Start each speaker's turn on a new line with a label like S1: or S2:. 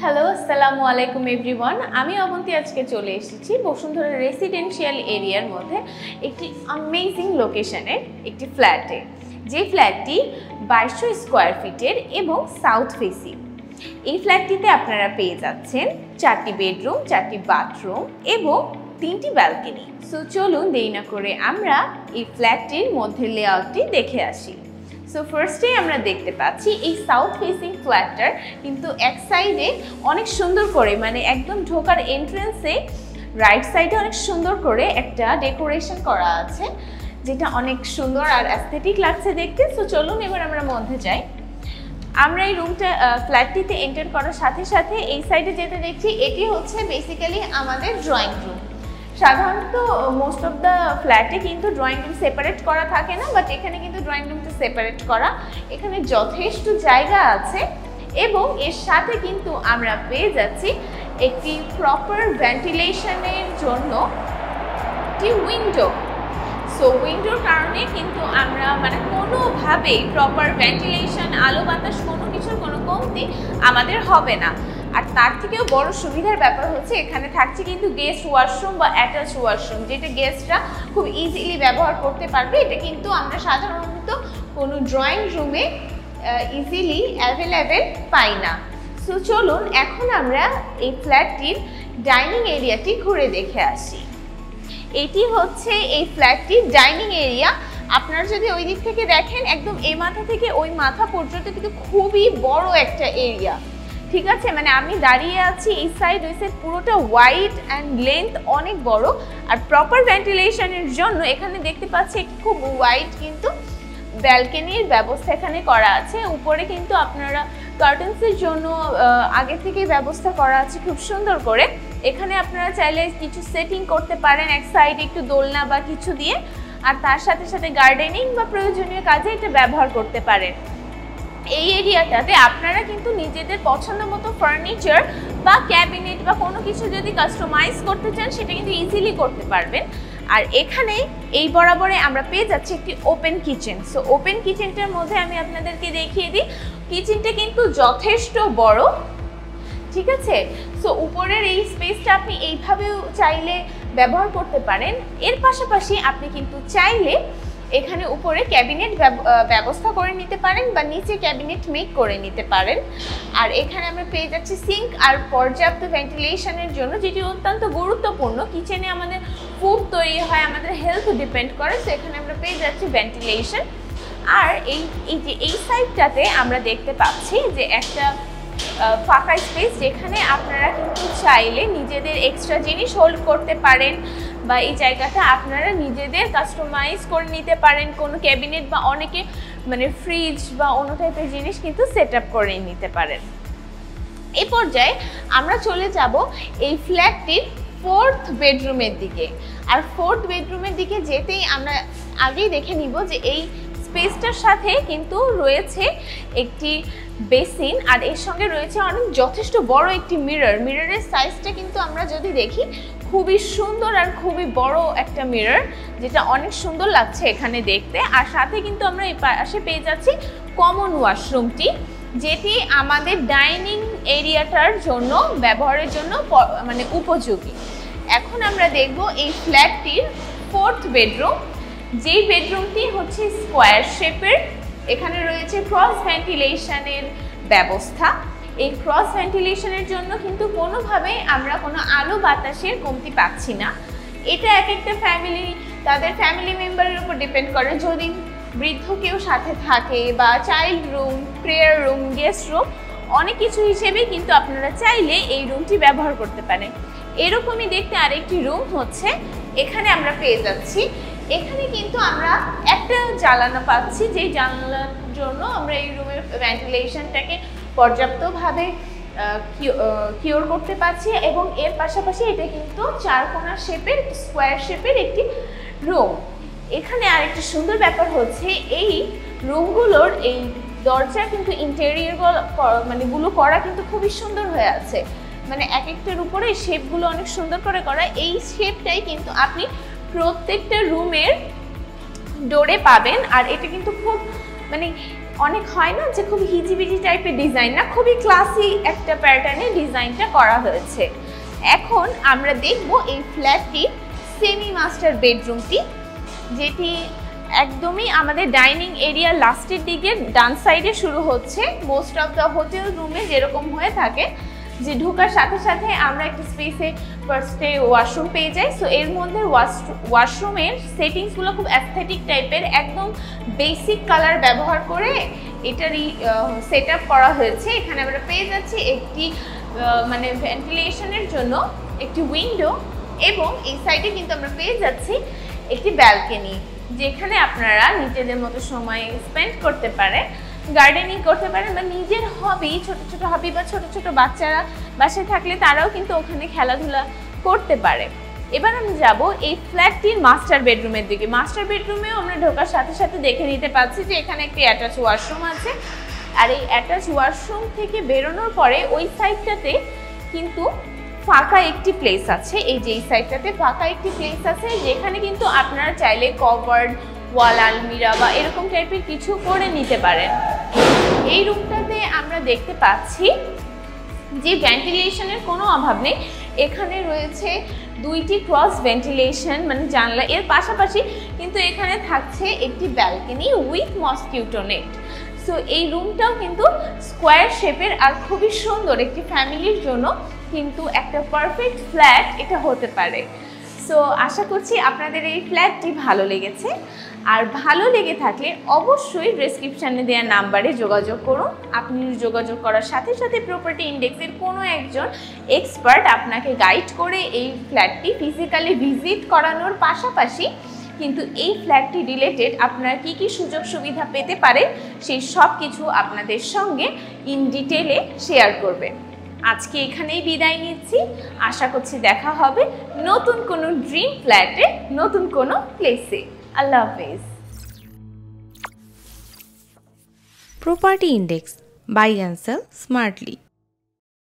S1: Hello, আসসালামু আলাইকুম everyone. আমি অবন্তী আজকে চলে এসেছি বসুন্ধরা রেসিডেন্সিয়াল এরিয়ার মধ্যে একটি অ্যামেজিং লোকেশনের একটি ফ্ল্যাটে, যে ফ্ল্যাটটি 2200 স্কোয়ার ফিটের এবং সাউথ ফেসিং। এই ফ্ল্যাটটিতে আপনারা পেয়ে যাচ্ছেন 4টি বেডরুম, 4টি বাথরুম এবং 3টি ব্যালকনি। সো চলুন দেরি না করে আমরা এই ফ্ল্যাটটির মধ্যে লেআউটটি দেখে আসি। সো ফার্স্টেই আমরা দেখতে পাচ্ছি এই সাউথ ফেসিং ফ্ল্যাটটার কিন্তু এক সাইডে অনেক সুন্দর করে, মানে একদম ঢোকার এন্ট্রান্সে রাইট সাইডে অনেক সুন্দর করে একটা ডেকোরেশন করা আছে, যেটা অনেক সুন্দর আর অ্যাস্থেটিক লাগছে দেখতে। সো চলুন এবার আমরা মধ্যে যাই। আমরা এই রুমটা ফ্ল্যাটটিতে এন্টার করার সাথে সাথে এই সাইডে যেটা দেখছি এটি হচ্ছে বেসিক্যালি আমাদের ড্রয়িং রুম। সাধারণত মোস্ট অফ দ্য ফ্ল্যাটে কিন্তু ড্রয়িং রুম সেপারেট করা থাকে না, বাট এখানে কিন্তু ড্রয়িং রুমটা সেপারেট করা। এখানে যথেষ্ট জায়গা আছে এবং এর সাথে কিন্তু আমরা পেয়ে যাচ্ছি একটি প্রপার ভেন্টিলেশনের জন্য একটি উইন্ডো। সো উইন্ডোর কারণে কিন্তু আমরা কোনোভাবেই প্রপার ভেন্টিলেশন, আলো বাতাস কোনো কিছুর কোনো কমতি আমাদের হবে না। আর তার থেকেও বড় সুবিধার ব্যাপার হচ্ছে এখানে থাকছে কিন্তু গেস্ট ওয়াশরুম বা অ্যাটাচ ওয়াশরুম, যেটা গেস্টরা খুব ইজিলি ব্যবহার করতে পারবে। এটা কিন্তু আমরা সাধারণত কোনো ড্রয়িং রুমে ইজিলি অ্যাভেলেবেল পাই না। সো চলুন এখন আমরা এই ফ্ল্যাটটির ডাইনিং এরিয়াটি ঘুরে দেখে আসি। এটি হচ্ছে এই ফ্ল্যাটটির ডাইনিং এরিয়া। আপনারা যদি ওই দিক থেকে দেখেন, একদম এই মাথা থেকে ওই মাথা পর্যন্ত কিন্তু খুবই বড় একটা এরিয়া, ঠিক আছে? মানে আমি দাঁড়িয়ে আছি এই সাইড ওই সাইড পুরোটা ওয়াইড অ্যান্ড লেন্থ অনেক বড়। আর প্রপার ভেন্টিলেশনের জন্য এখানে দেখতে পাচ্ছি একটি খুব ওয়াইড কিন্তু ব্যালকনির ব্যবস্থা এখানে করা আছে। উপরে কিন্তু আপনারা কার্টেন্সের জন্য আগে থেকেই ব্যবস্থা করা আছে খুব সুন্দর করে। এখানে আপনারা চাইলে কিছু সেটিং করতে পারেন এক সাইডে একটু দোলনা বা কিছু দিয়ে, আর তার সাথে সাথে গার্ডেনিং বা প্রয়োজনীয় কাজে এটা ব্যবহার করতে পারেন। এই এরিয়াটাতে আপনারা কিন্তু নিজেদের পছন্দ মতো ফার্নিচার বা ক্যাবিনেট বা কোনো কিছু যদি কাস্টমাইজ করতে চান সেটা কিন্তু ইজিলি করতে পারবেন। আর এখানে এই বরাবরে আমরা পেয়ে যাচ্ছি একটি ওপেন কিচেন। সো ওপেন কিচেনটার মধ্যে আমি আপনাদেরকে দেখিয়ে দিই, কিচেনটা কিন্তু যথেষ্ট বড়, ঠিক আছে? সো উপরের এই স্পেসটা আপনি এইভাবেও চাইলে ব্যবহার করতে পারেন। এর পাশাপাশি আপনি কিন্তু চাইলে এখানে উপরে ক্যাবিনেট ব্যবস্থা করে নিতে পারেন বা নিচে ক্যাবিনেট মেক করে নিতে পারেন। আর এখানে আমরা পেয়ে যাচ্ছি সিঙ্ক আর পর্যাপ্ত ভেন্টিলেশনের জন্য, যেটি অত্যন্ত গুরুত্বপূর্ণ। কিচেনে আমাদের ফুড তৈরি হয়, আমাদের হেলথ ডিপেন্ড করে। তো এখানে আমরা পেয়ে যাচ্ছি ভেন্টিলেশন। আর এই সাইডটাতে আমরা দেখতে পাচ্ছি যে একটা ফাঁকা স্পেস, যেখানে আপনারা কিন্তু চাইলে নিজেদের এক্সট্রা জিনিস হোল্ড করতে পারেন বা এই জায়গাটা আপনারা নিজেদের কাস্টমাইজ করে নিতে পারেন। কোনো ক্যাবিনেট বা অনেকে ফ্রিজ বা অন্য টাইপের জিনিস কিন্তু সেট আপ করে নিতে পারেন। এই পর্যায়ে আমরা চলে যাব এই ফ্ল্যাটটির 4th বেডরুমের দিকে। আর 4th বেডরুমের দিকে যেতেই আমরা আগেই দেখে নিব যে এই স্পেসটার সাথে কিন্তু রয়েছে একটি বেসিন, আর এর সঙ্গে রয়েছে যথেষ্ট বড় একটি মিরর। মিররের সাইজটা কিন্তু আমরা যদি দেখি খুবই সুন্দর আর খুবই বড় একটা মিরর, যেটা অনেক সুন্দর লাগছে এখানে দেখতে। আর সাথে কিন্তু আমরা এই পাশে পেয়ে যাচ্ছি কমন ওয়াশরুমটি, যেটি আমাদের ডাইনিং এরিয়াটার জন্য ব্যবহারের জন্য উপযোগী। এখন আমরা দেখব এই ফ্ল্যাটটির 4th বেডরুম, যেই বেডরুমটি হচ্ছে স্কোয়ার শেপের। এখানে রয়েছে ক্রস ভেন্টিলেশনের ব্যবস্থা। এই ক্রস ভেন্টিলেশনের জন্য কিন্তু কোনোভাবেই আমরা কোনো আলো বাতাসের কমতি পাচ্ছি না। এটা এক একটা ফ্যামিলি, তাদের ফ্যামিলি মেম্বারের উপর ডিপেন্ড করে। যদি বৃদ্ধ কেউ সাথে থাকে বা child room, prayer room, guest room, অনেক কিছু হিসেবেই কিন্তু আপনারা চাইলে এই রুমটি ব্যবহার করতে পারেন। এরকমই দেখতে আরেকটি রুম হচ্ছে এখানে আমরা পেয়ে যাচ্ছি। এখানে কিন্তু আমরা একটা জানালা পাচ্ছি, যেই জানালার জন্য আমরা এই রুমের ভেন্টিলেশনটাকে পর্যাপ্তভাবে কিওর করতে পারছি। এবং এর পাশাপাশি এটা কিন্তু 4 কোণা শেপের, স্কোয়ার শেপের একটি রুম। এখানে আরেকটা সুন্দর ব্যাপার হচ্ছে এই রুমগুলোর এই দরজা কিন্তু ইন্টেরিয়র গুলো করা কিন্তু খুবই সুন্দর হয়ে আছে। এক একটার উপরে শেপগুলো অনেক সুন্দর করে করা। এই শেপটাই কিন্তু আপনি প্রত্যেকটা রুমের ডোরে পাবেন। আর এটা কিন্তু খুব অনেক হয় না যে খুব হিজিবিজি টাইপের ডিজাইন না, খুবই ক্লাসি একটা প্যাটার্নে ডিজাইনটা করা হয়েছে। এখন আমরা দেখব এই ফ্ল্যাটটির সেমি মাস্টার বেডরুমটি, যেটি একদমই আমাদের ডাইনিং এরিয়া লাস্টের দিকে ডান সাইডে শুরু হচ্ছে। মোস্ট অফ দ্য হোটেল রুমে যেরকম হয়ে থাকে যে ঢোকার সাথে সাথে আমরা একটা স্পেসে ফার্স্টে ওয়াশরুম পেয়ে যাই। সো এর মধ্যে ওয়াশরুমের সেটিংসগুলো খুব অ্যাস্থেটিক টাইপের, একদম বেসিক কালার ব্যবহার করে এটারই সেট আপ করা হয়েছে। এখানে আমরা পেয়ে যাচ্ছি একটি মানে ভেন্টিলেশনের জন্য একটি উইন্ডো, এবং এই সাইডে কিন্তু আমরা পেয়ে যাচ্ছি একটি ব্যালকনি, যেখানে আপনারা নিজেদের মতো সময় স্পেন্ড করতে পারেন, গার্ডেনিং করতে পারেন, বা নিজের হবি, ছোট ছোট হবি বা ছোট ছোট বাচ্চারা বাসায় থাকলে তারাও কিন্তু ওখানে খেলাধুলা করতে পারে। এবার আমি যাব এই ফ্ল্যাটটির মাস্টার বেডরুমের দিকে। মাস্টার বেডরুমেও আমরা ঢোকার সাথে সাথে দেখে নিতে পাচ্ছি যে এখানে একটি অ্যাটাচ ওয়াশরুম আছে। আর এই অ্যাটাচ ওয়াশরুম থেকে বেরোনোর পরে ওই সাইডটাতে কিন্তু ফাঁকা একটি প্লেস আছে। এই যে এই সাইডটাতে ফাঁকা একটি প্লেস আছে, যেখানে কিন্তু আপনারা চাইলে কভার্ড ওয়াল আলমিরা বা এরকম টাইপের কিছু করে নিতে পারেন। এই রুমটাতে আমরা দেখতে পাচ্ছি যে ভেন্টিলেশনের কোনো অভাব নেই। এখানে রয়েছে দুইটি ক্রস ভেন্টিলেশন মানে জানলা, এর পাশাপাশি কিন্তু এখানে থাকছে একটি balcony with mosquito net. So এই রুমটাও কিন্তু স্কোয়ার শেপের আর খুবই সুন্দর, একটি ফ্যামিলির জন্য কিন্তু একটা পারফেক্ট ফ্ল্যাট এটা হতে পারে। সো আশা করছি আপনাদের এই ফ্ল্যাটটি ভালো লেগেছে, আর ভালো লেগে থাকলে অবশ্যই ডেসক্রিপশানে দেওয়া নাম্বারে যোগাযোগ করুন। আপনি যোগাযোগ করার সাথে সাথে প্রপার্টি ইন্ডেক্সের কোনো একজন এক্সপার্ট আপনাকে গাইড করে এই ফ্ল্যাটটি ফিজিক্যালি ভিজিট করানোর পাশাপাশি কিন্তু এই ফ্ল্যাটটি রিলেটেড আপনারা কী কী সুযোগ সুবিধা পেতে পারে সেই সব কিছু আপনাদের সঙ্গে ইন ডিটেলে শেয়ার করবে। আজকে এখানেই বিদায় নিচ্ছি। আশা করছি দেখা হবে নতুন কোনো ড্রিম ফ্ল্যাটে, নতুন কোনো প্লেসে। আল্লাহ হাফেজ।
S2: Property Index, buy and sell smartly.